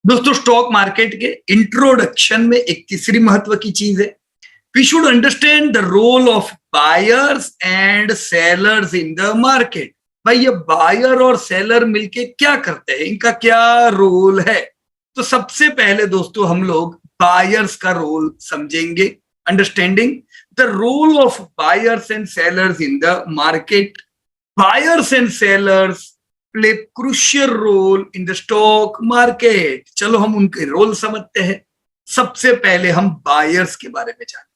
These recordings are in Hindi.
दोस्तों स्टॉक मार्केट के इंट्रोडक्शन में एक तीसरी महत्व की चीज है, we should understand the role of buyers and sellers in the market. भाई ये बायर और सेलर मिलके क्या करते हैं, इनका क्या रोल है। तो सबसे पहले दोस्तों हम लोग बायर्स का रोल समझेंगे, understanding the role of buyers and sellers in the market. Buyers and sellers play crucial role in the stock market. चलो हम उनके रोल समझते हैं। सबसे पहले हम बायर्स के बारे में जानें।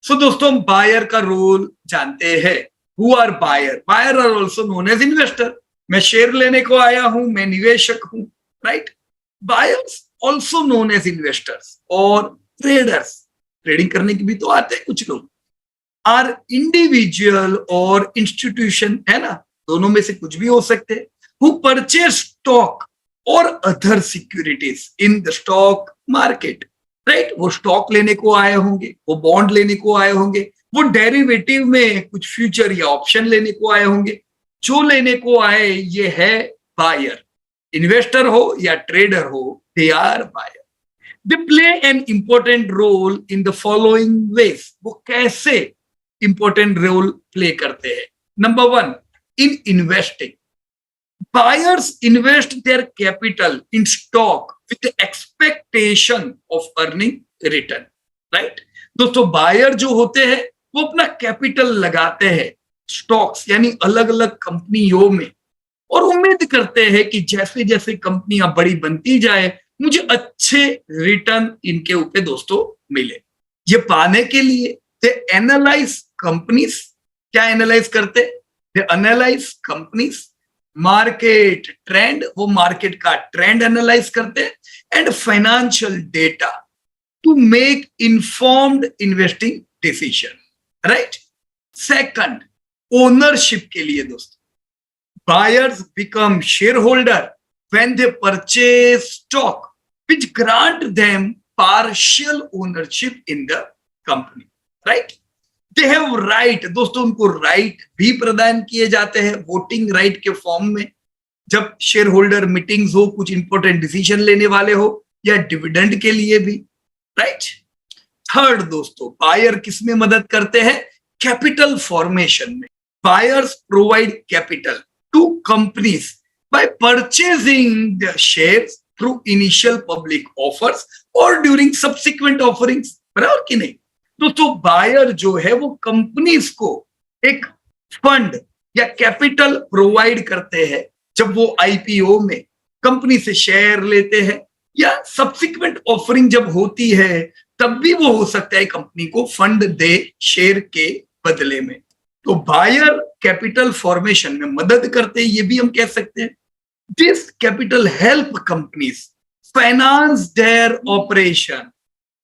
सो दोस्तों हम बायर का रोल जानते हैं। Who are buyer? Buyer are also known as investor. मैं शेयर लेने को आया हूं, मैं निवेशक हूं, right. Buyers also known as investors और ट्रेडर्स, ट्रेडिंग करने की भी तो आते हैं कुछ लोग, आर इंडिविजुअल और इंस्टीट्यूशन, है ना, दोनों में से कुछ भी हो सकते हैं। हु परचेज स्टॉक और other securities in the stock market, right. वो स्टॉक लेने को आए होंगे, वो बॉन्ड लेने को आए होंगे, वो डेरिवेटिव में कुछ फ्यूचर या ऑप्शन लेने को आए होंगे। जो लेने को आए ये है बायर। इन्वेस्टर हो या ट्रेडर हो, they are buyer. They play an important role in the following ways. वो कैसे इंपॉर्टेंट रोल प्ले करते हैं? Number one, in investing, buyers invest their capital in stock with the expectation of earning return, right। दोस्तों बायर जो होते हैं वो अपना कैपिटल लगाते हैं स्टॉक्स यानी अलग अलग कंपनियों में, और उम्मीद करते हैं कि जैसे जैसे कंपनियां बड़ी बनती जाए मुझे अच्छे रिटर्न इनके ऊपर दोस्तों मिले। ये पाने के लिए दे एनालाइज कंपनीज। क्या एनालाइज करते? They analyse companies, market trend, वो मार्केट का ट्रेंड एनालाइज करते हैं, and financial data to make informed investing decision, right. Second, ownership के लिए दोस्तों, buyers become share holder when they purchase stock which grant them partial ownership in the company, right. They have right, दोस्तों उनको राइट भी प्रदान किए जाते हैं वोटिंग राइट के फॉर्म में, जब शेयर होल्डर मीटिंग्स हो, कुछ इंपॉर्टेंट डिसीजन लेने वाले हो, या डिविडेंड के लिए भी, राइट। थर्ड दोस्तों, बायर किसमें मदद करते हैं? कैपिटल फॉर्मेशन में। Buyers provide capital to companies by purchasing the shares through initial public offers और ड्यूरिंग सब्सिक्वेंट ऑफरिंग्स, बराबर कि नहीं। दोस्तों बायर जो है वो कंपनीज को एक फंड या कैपिटल प्रोवाइड करते हैं जब वो आईपीओ में कंपनी से शेयर लेते हैं, या सब्सिक्वेंट ऑफरिंग जब होती है तब भी वो हो सकता है कंपनी को फंड दे शेयर के बदले में। तो बायर कैपिटल फॉर्मेशन में मदद करते हैं, ये भी हम कह सकते हैं। This capital help companies finance their operation,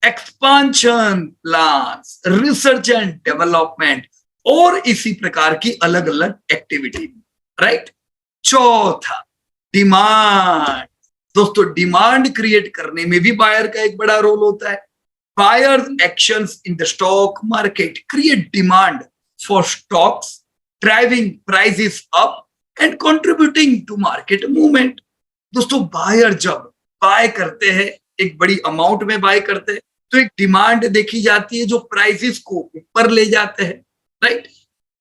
expansion plans, research and development और इसी प्रकार की अलग अलग एक्टिविटी, राइट। चौथा, डिमांड। दोस्तों डिमांड क्रिएट करने में भी बायर का एक बड़ा रोल होता है। Buyer actions in the stock market create demand for stocks, driving prices up and contributing to market movement. दोस्तों बायर जब बाय करते हैं, एक बड़ी अमाउंट में बाय करते हैं, तो एक डिमांड देखी जाती है जो प्राइसेस को ऊपर ले जाते हैं, राइट।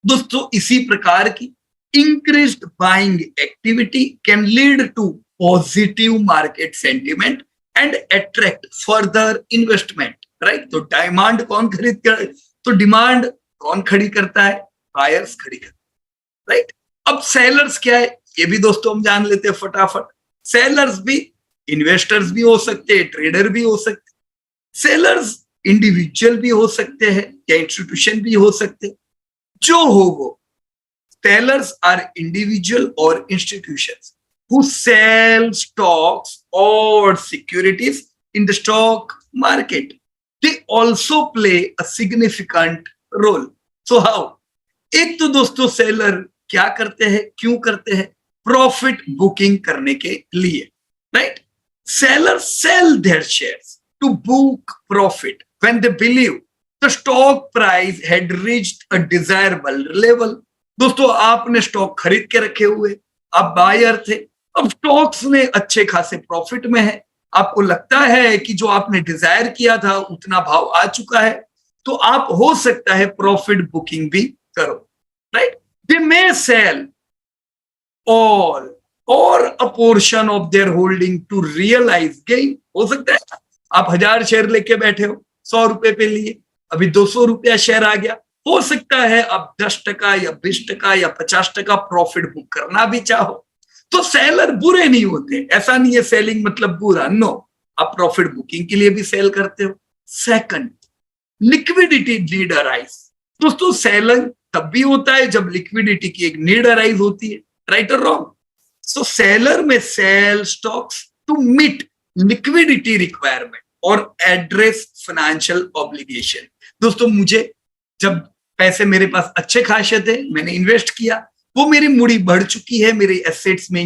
दोस्तों इसी प्रकार की increased buying activity can lead to positive market sentiment and attract further investment, right. तो डिमांड कौन खरीद कर, तो डिमांड कौन खड़ी करता है? बायर्स खड़ी करते हैं, राइट। अब सेलर्स क्या है ये भी दोस्तों हम जान लेते हैं फटाफट। सेलर्स भी इन्वेस्टर्स भी हो सकते हैं, ट्रेडर भी हो सकते हैं। सेलर्स इंडिविजुअल भी हो सकते हैं या इंस्टीट्यूशन भी हो सकते हैं, जो हो वो। सेलर्स आर इंडिविजुअल और institutions who sell stocks or securities in the stock market. They also play a significant role. So how? एक तो दोस्तों सेलर क्या करते हैं, क्यों करते हैं? प्रॉफिट बुकिंग करने के लिए, right. Sellers sell their shares to book profit when they believe the stock price had reached a desirable level. दोस्तों आपने स्टॉक खरीद के रखे हुए, आप बायर थे, अब स्टॉक्स में अच्छे खासे प्रॉफिट में है, आपको लगता है कि जो आपने डिजायर किया था उतना भाव आ चुका है, तो आप हो सकता है प्रॉफिट बुकिंग भी करो, right. They may sell all or a portion of their holding to realise gain. हो सकता है आप 1000 शेयर लेके बैठे हो, 100 रुपए पे लिए, अभी 200 रुपया शेयर आ गया, हो सकता है आप 10% या 20% या 50% प्रॉफिट बुक करना भी चाहो। तो सेलर बुरे नहीं होते, ऐसा नहीं है सेलिंग मतलब बुरा, नो, आप प्रॉफिट बुकिंग के लिए भी सेल करते हो। Second, liquidity need arise. दोस्तों सेलिंग तब भी होता है जब लिक्विडिटी की एक नीड अराइज होती है, राइट और wrong. So seller may sell stocks to meet liquidity requirement or address financial obligation. दोस्तों मुझे जब पैसे मेरे पास अच्छे खासे थे, मैंने इन्वेस्ट किया, वो मेरी मूड़ी बढ़ चुकी है, मेरे एसेट्स में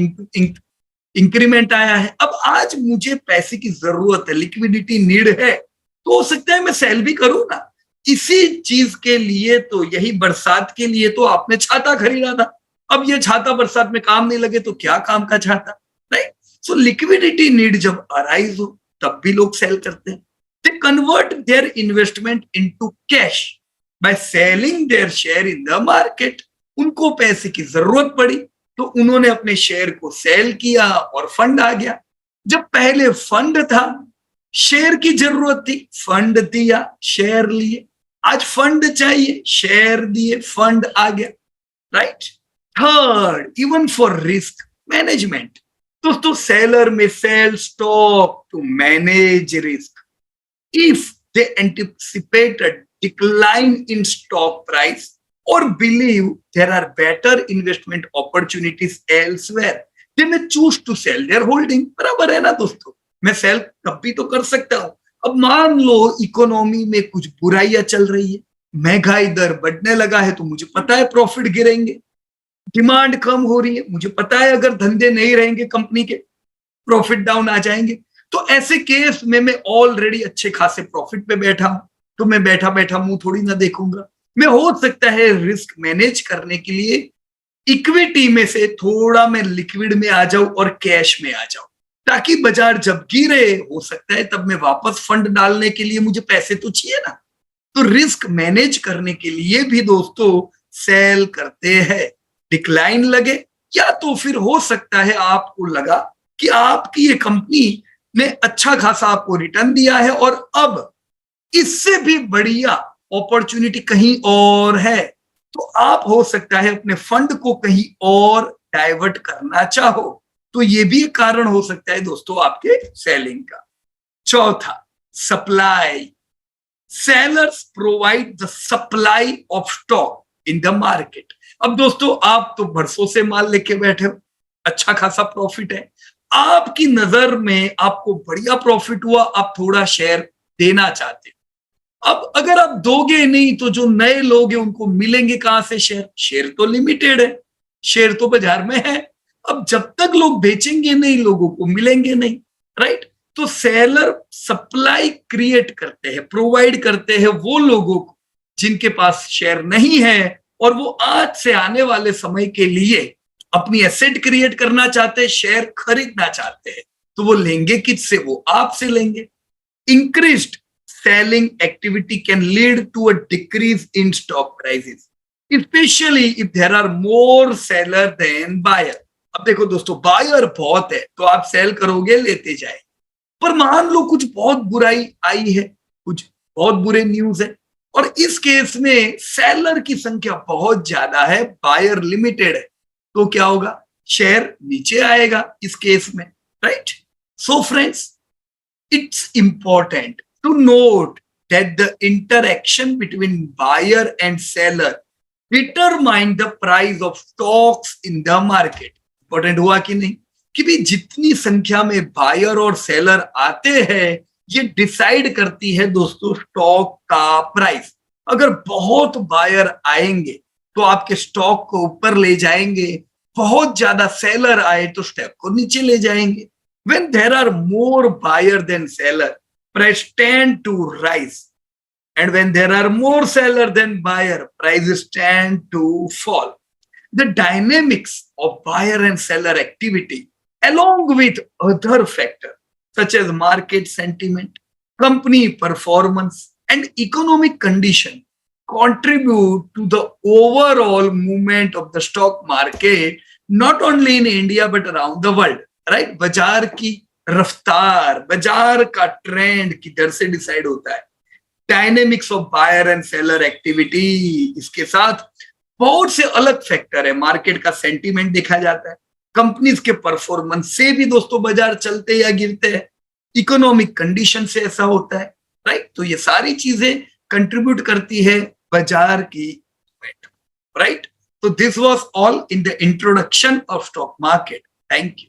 इंक्रीमेंट आया है, अब आज मुझे पैसे की जरूरत है, लिक्विडिटी नीड है, तो हो सकता है मैं सेल भी करूं ना। इसी चीज के लिए तो, यही बरसात के लिए तो आपने छाता खरीदा था, अब ये छाता बरसात में काम नहीं लगे तो क्या काम का छाता, राइट। सो लिक्विडिटी नीड जब अराइज हो तब भी लोग सेल करते हैं। They convert their investment into cash by selling their share in the market. उनको पैसे की जरूरत पड़ी तो उन्होंने अपने शेयर को सेल किया और फंड आ गया। जब पहले फंड था, शेयर की जरूरत थी, फंड दिया, शेयर लिए, आज फंड चाहिए, शेयर दिए, फंड आ गया, right. Third, even for risk management. दोस्तों seller may sell stock to manage risk. If they anticipate a decline in stock price or believe there are better investment opportunities elsewhere, they may choose to sell their holding। बराबर है ना दोस्तों, मैं सेल कब भी तो कर सकता हूं। अब मान लो इकोनॉमी में कुछ बुराइयां चल रही है, महंगाई दर बढ़ने लगा है, तो मुझे पता है प्रॉफिट गिरेंगे, डिमांड कम हो रही है, मुझे पता है अगर धंधे नहीं रहेंगे कंपनी के, प्रॉफिट डाउन आ जाएंगे। तो ऐसे केस में मैं ऑलरेडी अच्छे खासे प्रॉफिट पे बैठा हूं, तो मैं बैठा बैठा मुंह थोड़ी ना देखूंगा। मैं हो सकता है रिस्क मैनेज करने के लिए इक्विटी में से थोड़ा मैं लिक्विड में आ जाऊं और कैश में आ जाऊं, ताकि बाजार जब गिरे, हो सकता है तब मैं वापस फंड डालने के लिए मुझे पैसे तो चाहिए ना। तो रिस्क मैनेज करने के लिए भी दोस्तों सेल करते हैं, डिक्लाइन लगे, या तो फिर हो सकता है आपको लगा कि आपकी ये कंपनी ने अच्छा खासा आपको रिटर्न दिया है और अब इससे भी बढ़िया अपॉर्चुनिटी कहीं और है, तो आप हो सकता है अपने फंड को कहीं और डाइवर्ट करना चाहो, तो ये भी एक कारण हो सकता है दोस्तों आपके सेलिंग का। चौथा, supply. Sellers provide the supply of stock in the market. अब दोस्तों आप तो बरसों से माल लेके बैठे हो, अच्छा खासा प्रॉफिट है, आपकी नजर में आपको बढ़िया प्रॉफिट हुआ, आप थोड़ा शेयर देना चाहते हो। अब अगर आप दोगे नहीं तो जो नए लोग हैं उनको मिलेंगे कहां से शेयर? शेयर तो लिमिटेड है, शेयर तो बाजार में है, अब जब तक लोग बेचेंगे नहीं लोगों को मिलेंगे नहीं, राइट। तो सेलर सप्लाई क्रिएट करते हैं, प्रोवाइड करते हैं वो लोगों को जिनके पास शेयर नहीं है और वो आज से आने वाले समय के लिए अपनी एसेट क्रिएट करना चाहते हैं, शेयर खरीदना चाहते हैं, तो वो लेंगे किससे? वो आपसे लेंगे। Increased selling activity can lead to a decrease in stock prices, especially if there are more seller than buyer। अब देखो दोस्तों, बायर बहुत है तो आप सेल करोगे, लेते जाए, पर मान लो कुछ बहुत बुराई आई है, कुछ बहुत बुरे न्यूज है, और इस केस में सेलर की संख्या बहुत ज्यादा है, बायर लिमिटेड है, तो क्या होगा? शेयर नीचे आएगा इस केस में, right. So friends, it's important to note that the interaction between buyer and seller determine the price of stocks in the market। Important हुआ कि नहीं? कि भी जितनी संख्या में बायर और सेलर आते हैं ये डिसाइड करती है दोस्तों स्टॉक का प्राइस। अगर बहुत बायर आएंगे तो आपके स्टॉक को ऊपर ले जाएंगे, बहुत ज्यादा सेलर आए तो स्टॉक को नीचे ले जाएंगे। When there are more buyer than seller, price tend to rise, and when there are more seller than buyer, prices tend to fall। The dynamics of buyer and seller activity along with other factor such as market sentiment, company performance, and economic condition contribute to the overall movement of the stock market, not only in India but around the world. Right? बाजार की रफ्तार, बाजार का ट्रेंड किधर से डिसाइड होता है. Dynamics of buyer and seller activity, इसके साथ बहुत से अलग फैक्टर है. मार्केट का सेंटीमेंट देखा जाता है, कंपनीज के परफॉर्मेंस से भी दोस्तों बाजार चलते या गिरते हैं, इकोनॉमिक कंडीशन से ऐसा होता है. राइट? तो ये सारी चीजें कंट्रीब्यूट करती है बाजार की. राइट? तो this was all in the introduction of stock market. Thank you.